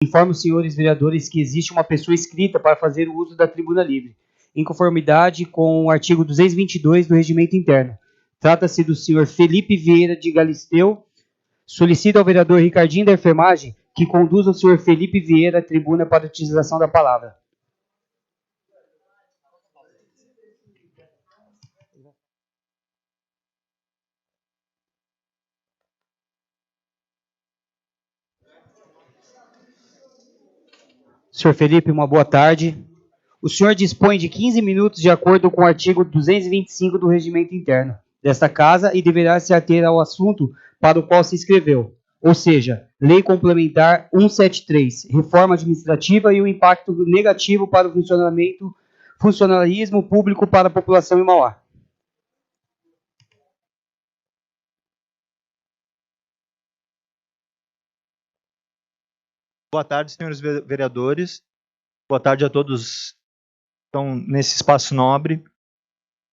Informo os senhores vereadores que existe uma pessoa inscrita para fazer o uso da tribuna livre, em conformidade com o artigo 222 do Regimento Interno. Trata-se do senhor Felipe Vieira de Galisteu. Solicito ao vereador Ricardinho da Enfermagem que conduza o senhor Felipe Vieira à tribuna para a utilização da palavra. Senhor Felipe, uma boa tarde. O senhor dispõe de 15 minutos de acordo com o artigo 225 do Regimento Interno desta Casa e deverá se ater ao assunto para o qual se inscreveu, ou seja, Lei Complementar 173, Reforma Administrativa e o impacto negativo para o funcionalismo público para a população em Mauá. Boa tarde, senhores vereadores. Boa tarde a todos que estão nesse espaço nobre,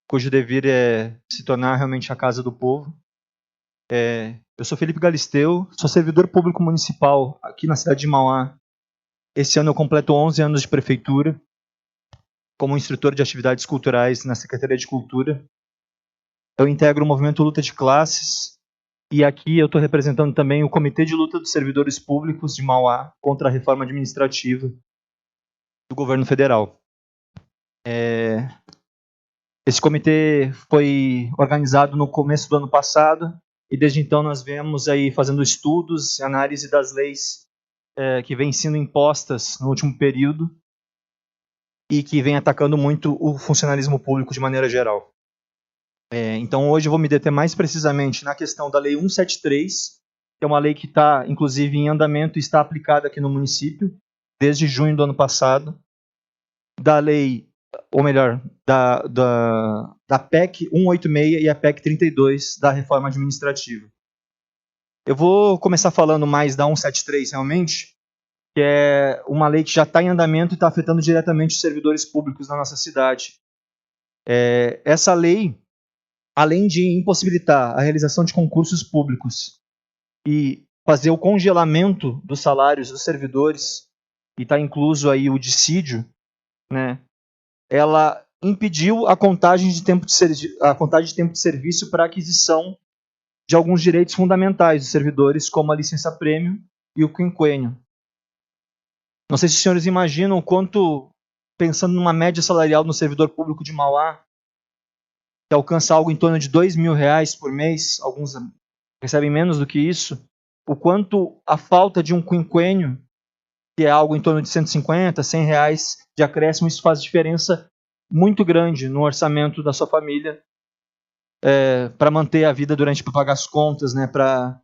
cujo dever é se tornar realmente a casa do povo. Eu sou Felipe Galisteu, sou servidor público municipal aqui na cidade de Mauá. Esse ano eu completo 11 anos de prefeitura, como instrutor de atividades culturais na Secretaria de Cultura. Eu integro o movimento Luta de Classes, e aqui eu estou representando também o Comitê de Luta dos Servidores Públicos de Mauá contra a reforma administrativa do governo federal. Esse comitê foi organizado no começo do ano passado e desde então nós viemos aí fazendo estudos e análise das leis que vêm sendo impostas no último período e que vem atacando muito o funcionalismo público de maneira geral. Então hoje eu vou me deter mais precisamente na questão da Lei 173, que é uma lei que está, inclusive, em andamento e está aplicada aqui no município desde junho do ano passado, da lei, ou melhor, da PEC 186 e a PEC 32 da reforma administrativa. Eu vou começar falando mais da 173 realmente, que é uma lei que já está em andamento e está afetando diretamente os servidores públicos na nossa cidade. Essa lei, além de impossibilitar a realização de concursos públicos e fazer o congelamento dos salários dos servidores, e está incluso aí o dissídio, né? Ela impediu a contagem de tempo de serviço para aquisição de alguns direitos fundamentais dos servidores, como a licença-prêmio e o quinquênio. Não sei se os senhores imaginam quanto, pensando numa média salarial no servidor público de Mauá, que alcança algo em torno de R$2.000 por mês, alguns recebem menos do que isso, o quanto a falta de um quinquênio, que é algo em torno de R$150, R$100 de acréscimo, isso faz diferença muito grande no orçamento da sua família, para manter a vida para pagar as contas, né, para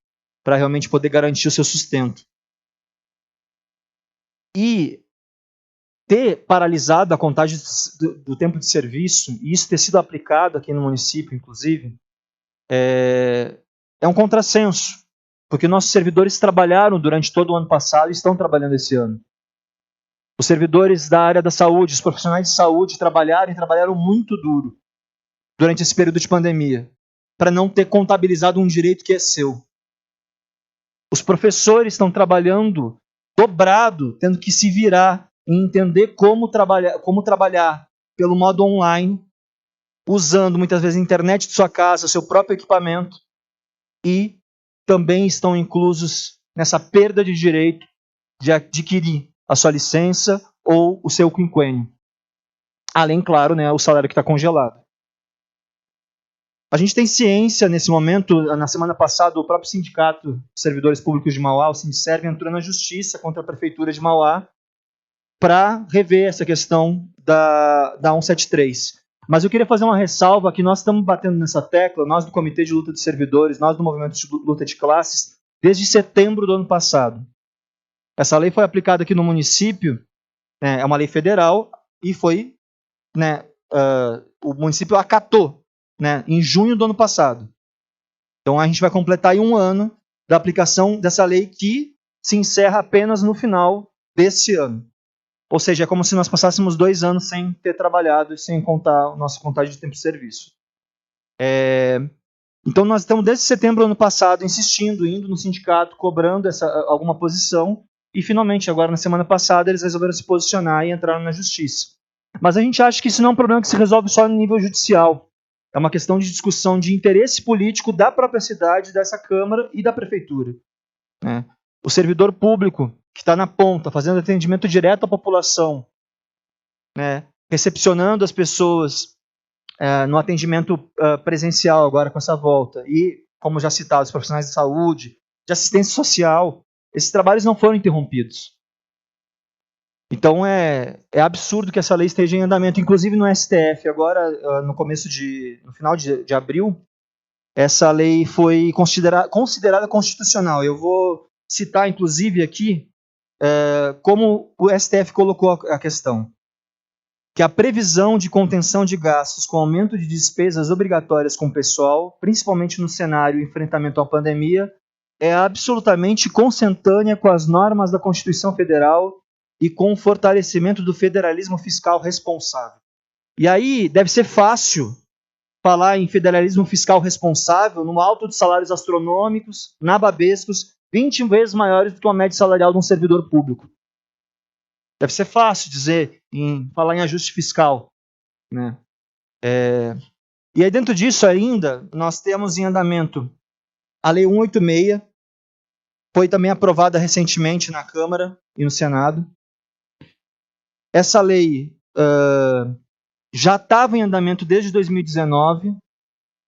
realmente poder garantir o seu sustento. E ter paralisado a contagem do tempo de serviço, e isso ter sido aplicado aqui no município, inclusive, é um contrassenso, porque nossos servidores trabalharam durante todo o ano passado e estão trabalhando esse ano. Os servidores da área da saúde, os profissionais de saúde trabalharam muito duro durante esse período de pandemia, para não ter contabilizado um direito que é seu. Os professores estão trabalhando dobrado, tendo que se virar e entender como trabalhar pelo modo online, usando muitas vezes a internet de sua casa, seu próprio equipamento, e também estão inclusos nessa perda de direito de adquirir a sua licença ou o seu quinquênio. Além, claro, né, o salário que está congelado. A gente tem ciência nesse momento, na semana passada, o próprio Sindicato de Servidores Públicos de Mauá, o Sindiserv, entrou na justiça contra a Prefeitura de Mauá para rever essa questão da 173. Mas eu queria fazer uma ressalva que nós estamos batendo nessa tecla, nós do Comitê de Luta dos Servidores, nós do Movimento de Luta de Classes, desde setembro do ano passado. Essa lei foi aplicada aqui no município, é uma lei federal, e foi, o município acatou, em junho do ano passado. Então a gente vai completar aí um ano da aplicação dessa lei que se encerra apenas no final desse ano. Ou seja, é como se nós passássemos 2 anos sem ter trabalhado e sem contar a nossa contagem de tempo de serviço. Então nós estamos desde setembro do ano passado insistindo, indo no sindicato, cobrando alguma posição, e finalmente, agora na semana passada, eles resolveram se posicionar e entraram na justiça. Mas a gente acha que isso não é um problema que se resolve só no nível judicial. É uma questão de discussão de interesse político da própria cidade, dessa Câmara e da Prefeitura. Né? O servidor público que está na ponta, fazendo atendimento direto à população, né? Recepcionando as pessoas no atendimento presencial agora com essa volta, e, como já citado, os profissionais de saúde, de assistência social, esses trabalhos não foram interrompidos. Então é absurdo que essa lei esteja em andamento, inclusive no STF. Agora, no final de abril, essa lei foi considerada constitucional. Eu vou citar, inclusive, aqui como o STF colocou a questão. Que a previsão de contenção de gastos com aumento de despesas obrigatórias com o pessoal, principalmente no cenário de enfrentamento à pandemia, é absolutamente consentânea com as normas da Constituição Federal e com o fortalecimento do federalismo fiscal responsável. E aí deve ser fácil falar em federalismo fiscal responsável no alto de salários astronômicos, nababescos, 20 vezes maiores do que uma média salarial de um servidor público. Deve ser fácil falar em ajuste fiscal. Né? E aí dentro disso ainda, nós temos em andamento a Lei 186, foi também aprovada recentemente na Câmara e no Senado. Essa lei já estava em andamento desde 2019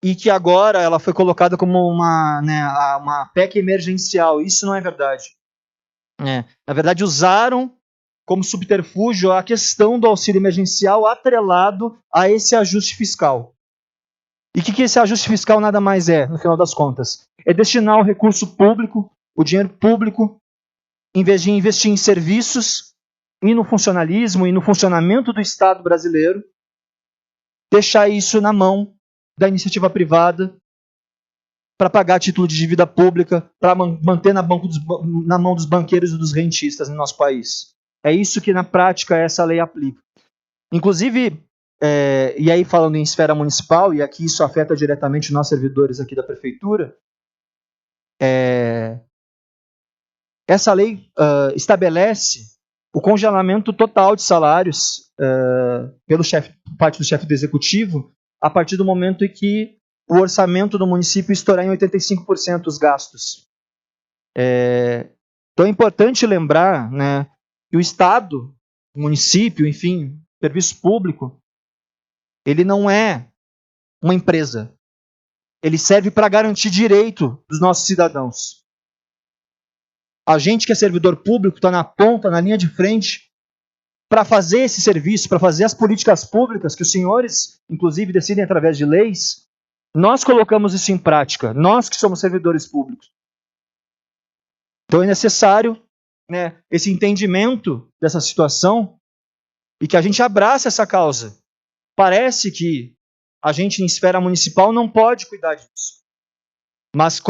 e que agora ela foi colocada como uma PEC emergencial. Isso não é verdade. Na verdade, usaram como subterfúgio a questão do auxílio emergencial atrelado a esse ajuste fiscal. E o que esse ajuste fiscal nada mais é, no final das contas? É destinar o recurso público, o dinheiro público, em vez de investir em serviços e no funcionalismo e no funcionamento do Estado brasileiro, deixar isso na mão da iniciativa privada para pagar título de dívida pública, para manter na mão dos banqueiros e dos rentistas no nosso país. É isso que, na prática, essa lei aplica. Inclusive, e aí falando em esfera municipal, e aqui isso afeta diretamente nós servidores aqui da Prefeitura, essa lei estabelece o congelamento total de salários por parte do chefe do Executivo, a partir do momento em que o orçamento do município estourar em 85% os gastos. Então é importante lembrar, né, que o Estado, o município, enfim, serviço público, ele não é uma empresa. Ele serve para garantir direito dos nossos cidadãos. A gente que é servidor público está na ponta, na linha de frente, para fazer esse serviço, para fazer as políticas públicas que os senhores, inclusive, decidem através de leis. Nós colocamos isso em prática, nós que somos servidores públicos. Então é necessário, né, esse entendimento dessa situação e que a gente abrace essa causa. Parece que a gente, em esfera municipal, não pode cuidar disso. Mas,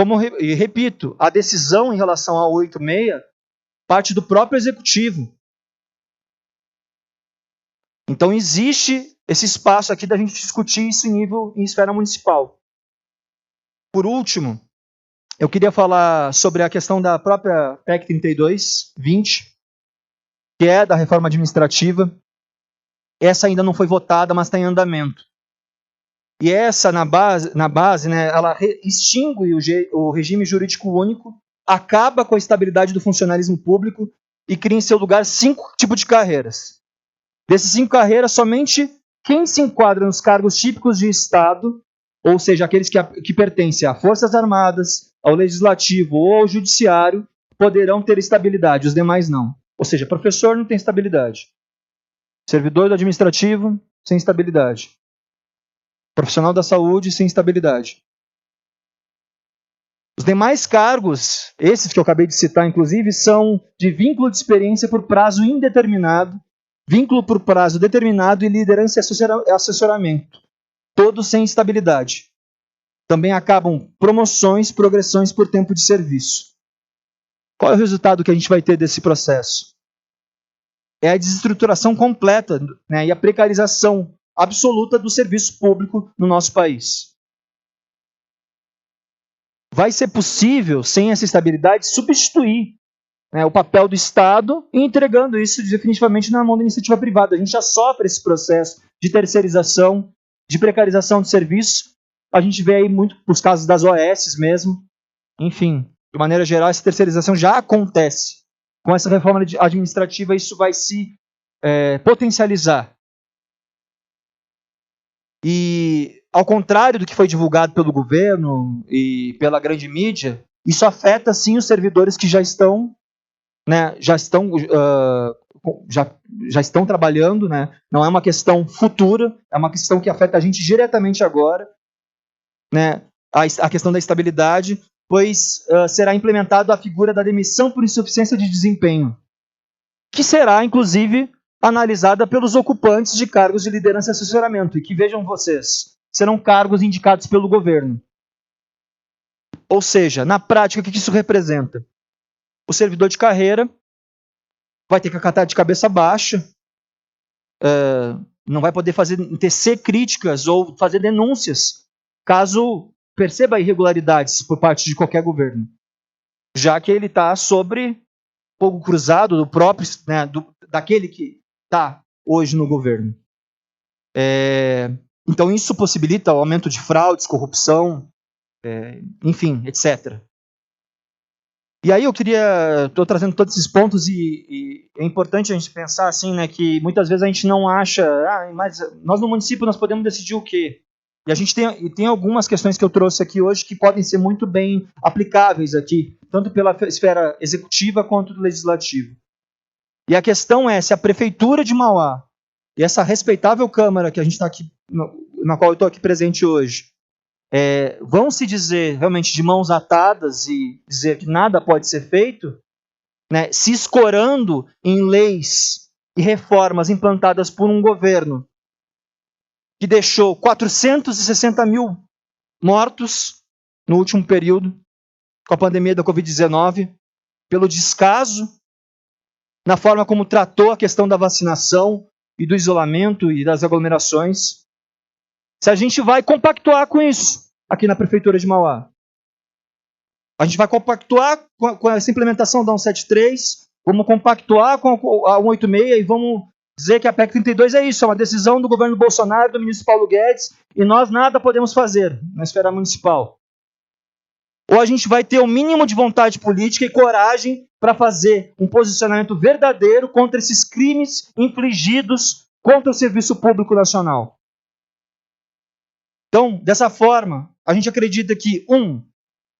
repito, a decisão em relação ao 86 parte do próprio Executivo. Então, existe esse espaço aqui da gente discutir isso em esfera municipal. Por último, eu queria falar sobre a questão da própria PEC 3220, que é da reforma administrativa. Essa ainda não foi votada, mas está em andamento. E essa, na base, né, ela extingue o regime jurídico único, acaba com a estabilidade do funcionalismo público e cria em seu lugar 5 tipos de carreiras. Desses 5 carreiras, somente quem se enquadra nos cargos típicos de Estado, ou seja, aqueles que pertencem a Forças Armadas, ao Legislativo ou ao Judiciário, poderão ter estabilidade, os demais não. Ou seja, professor não tem estabilidade. Servidor do administrativo, sem estabilidade. Profissional da saúde, sem estabilidade. Os demais cargos, esses que eu acabei de citar, inclusive, são de vínculo de experiência por prazo indeterminado, vínculo por prazo determinado e liderança e assessoramento. Todos sem estabilidade. Também acabam promoções, progressões por tempo de serviço. Qual é o resultado que a gente vai ter desse processo? É a desestruturação completa, né, e a precarização absoluta do serviço público no nosso país. Vai ser possível, sem essa estabilidade, substituir né, o papel do Estado e entregando isso definitivamente na mão da iniciativa privada. A gente já sofre esse processo de terceirização, de precarização de serviços. A gente vê aí muito os casos das OS mesmo. Enfim, de maneira geral, essa terceirização já acontece. Com essa reforma administrativa, isso vai se potencializar. E, ao contrário do que foi divulgado pelo governo e pela grande mídia, isso afeta, sim, os servidores que já estão trabalhando, né? Não é uma questão futura, é uma questão que afeta a gente diretamente agora, né? A questão da estabilidade, pois será implementada a figura da demissão por insuficiência de desempenho, que será, inclusive, analisada pelos ocupantes de cargos de liderança e assessoramento, e que, vejam vocês, serão cargos indicados pelo governo. Ou seja, na prática, o que isso representa? O servidor de carreira vai ter que acatar de cabeça baixa, não vai poder tecer críticas ou fazer denúncias caso perceba irregularidades por parte de qualquer governo, já que ele está sobre fogo cruzado do próprio, né, daquele que está hoje no governo. Então isso possibilita o aumento de fraudes, corrupção, enfim, etc. E aí estou trazendo todos esses pontos e é importante a gente pensar assim, né, que muitas vezes a gente não acha, mas nós no município nós podemos decidir o quê? E a gente tem algumas questões que eu trouxe aqui hoje que podem ser muito bem aplicáveis aqui, tanto pela esfera executiva quanto do legislativo. E a questão é se a Prefeitura de Mauá e essa respeitável Câmara que a gente está aqui, na qual eu estou aqui presente hoje, vão se dizer realmente de mãos atadas e dizer que nada pode ser feito, né, se escorando em leis e reformas implantadas por um governo que deixou 460 mil mortos no último período, com a pandemia da Covid-19, pelo descaso na forma como tratou a questão da vacinação e do isolamento e das aglomerações. Se a gente vai compactuar com isso aqui na Prefeitura de Mauá, a gente vai compactuar com essa implementação da 173, vamos compactuar com a 186 e vamos dizer que a PEC 32 é isso, é uma decisão do governo Bolsonaro, do ministro Paulo Guedes, e nós nada podemos fazer na esfera municipal. Ou a gente vai ter o mínimo de vontade política e coragem para fazer um posicionamento verdadeiro contra esses crimes infligidos contra o serviço público nacional. Então, dessa forma, a gente acredita que,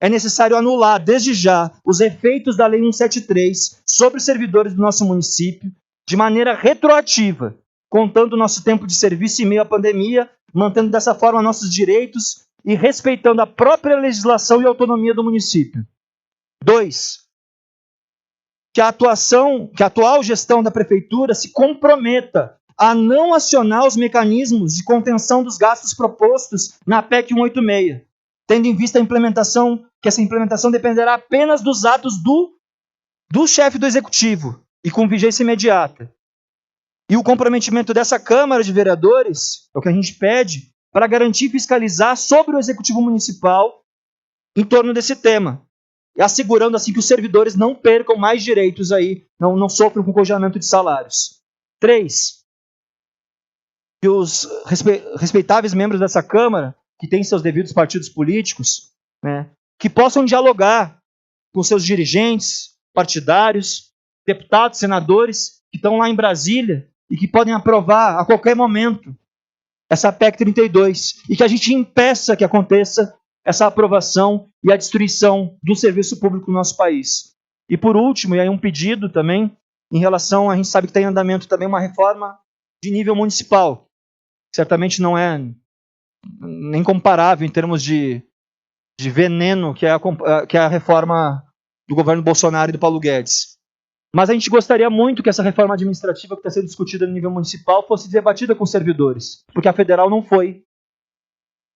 é necessário anular, desde já, os efeitos da Lei 173 sobre os servidores do nosso município, de maneira retroativa, contando o nosso tempo de serviço em meio à pandemia, mantendo dessa forma nossos direitos e respeitando a própria legislação e autonomia do município. 2, que a atual gestão da Prefeitura se comprometa a não acionar os mecanismos de contenção dos gastos propostos na PEC 186, tendo em vista que essa implementação dependerá apenas dos atos do chefe do Executivo e com vigência imediata. E o comprometimento dessa Câmara de Vereadores, é o que a gente pede, para garantir e fiscalizar sobre o Executivo Municipal em torno desse tema, e assegurando assim que os servidores não percam mais direitos aí, não sofram com congelamento de salários. 3, que os respeitáveis membros dessa Câmara, que têm seus devidos partidos políticos, né, que possam dialogar com seus dirigentes partidários, deputados, senadores, que estão lá em Brasília e que podem aprovar a qualquer momento essa PEC 32 e que a gente impeça que aconteça essa aprovação e a destruição do serviço público no nosso país. E por último, e aí um pedido também, em relação, a gente sabe que está em andamento também uma reforma de nível municipal. Certamente não é nem comparável em termos de veneno que é a reforma do governo Bolsonaro e do Paulo Guedes. Mas a gente gostaria muito que essa reforma administrativa que está sendo discutida no nível municipal fosse debatida com os servidores, porque a federal não foi.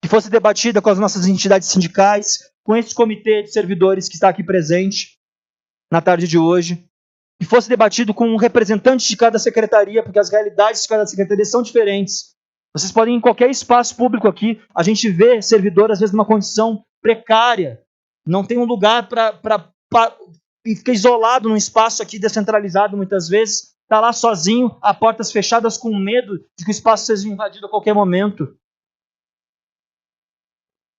Que fosse debatida com as nossas entidades sindicais, com esse comitê de servidores que está aqui presente na tarde de hoje, que fosse debatido com um representante de cada secretaria, porque as realidades de cada secretaria são diferentes. Vocês podem ir em qualquer espaço público aqui, a gente vê servidor, às vezes, numa condição precária, não tem um lugar para e fica isolado num espaço aqui descentralizado muitas vezes, está lá sozinho, a portas fechadas com medo de que o espaço seja invadido a qualquer momento.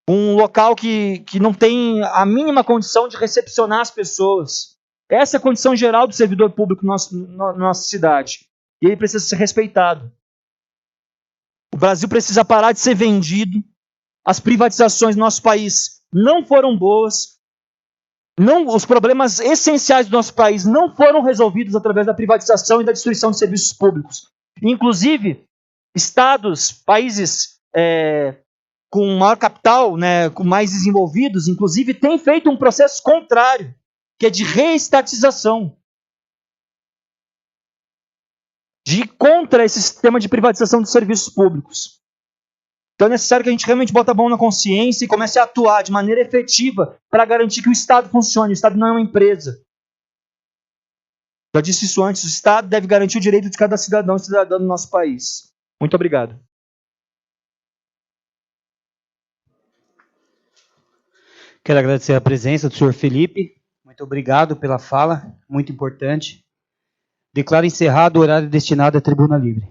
Um local que não tem a mínima condição de recepcionar as pessoas. Essa é a condição geral do servidor público na nossa cidade. E ele precisa ser respeitado. O Brasil precisa parar de ser vendido. As privatizações no nosso país não foram boas. Os problemas essenciais do nosso país não foram resolvidos através da privatização e da destruição de serviços públicos. Inclusive, estados, países com maior capital, né, com mais desenvolvidos, inclusive, têm feito um processo contrário, que é de reestatização. De ir contra esse sistema de privatização dos serviços públicos. Então é necessário que a gente realmente bote a mão na consciência e comece a atuar de maneira efetiva para garantir que o Estado funcione. O Estado não é uma empresa. Já disse isso antes, o Estado deve garantir o direito de cada cidadão e cidadã do nosso país. Muito obrigado. Quero agradecer a presença do senhor Felipe. Muito obrigado pela fala, muito importante. Declaro encerrado o horário destinado à Tribuna Livre.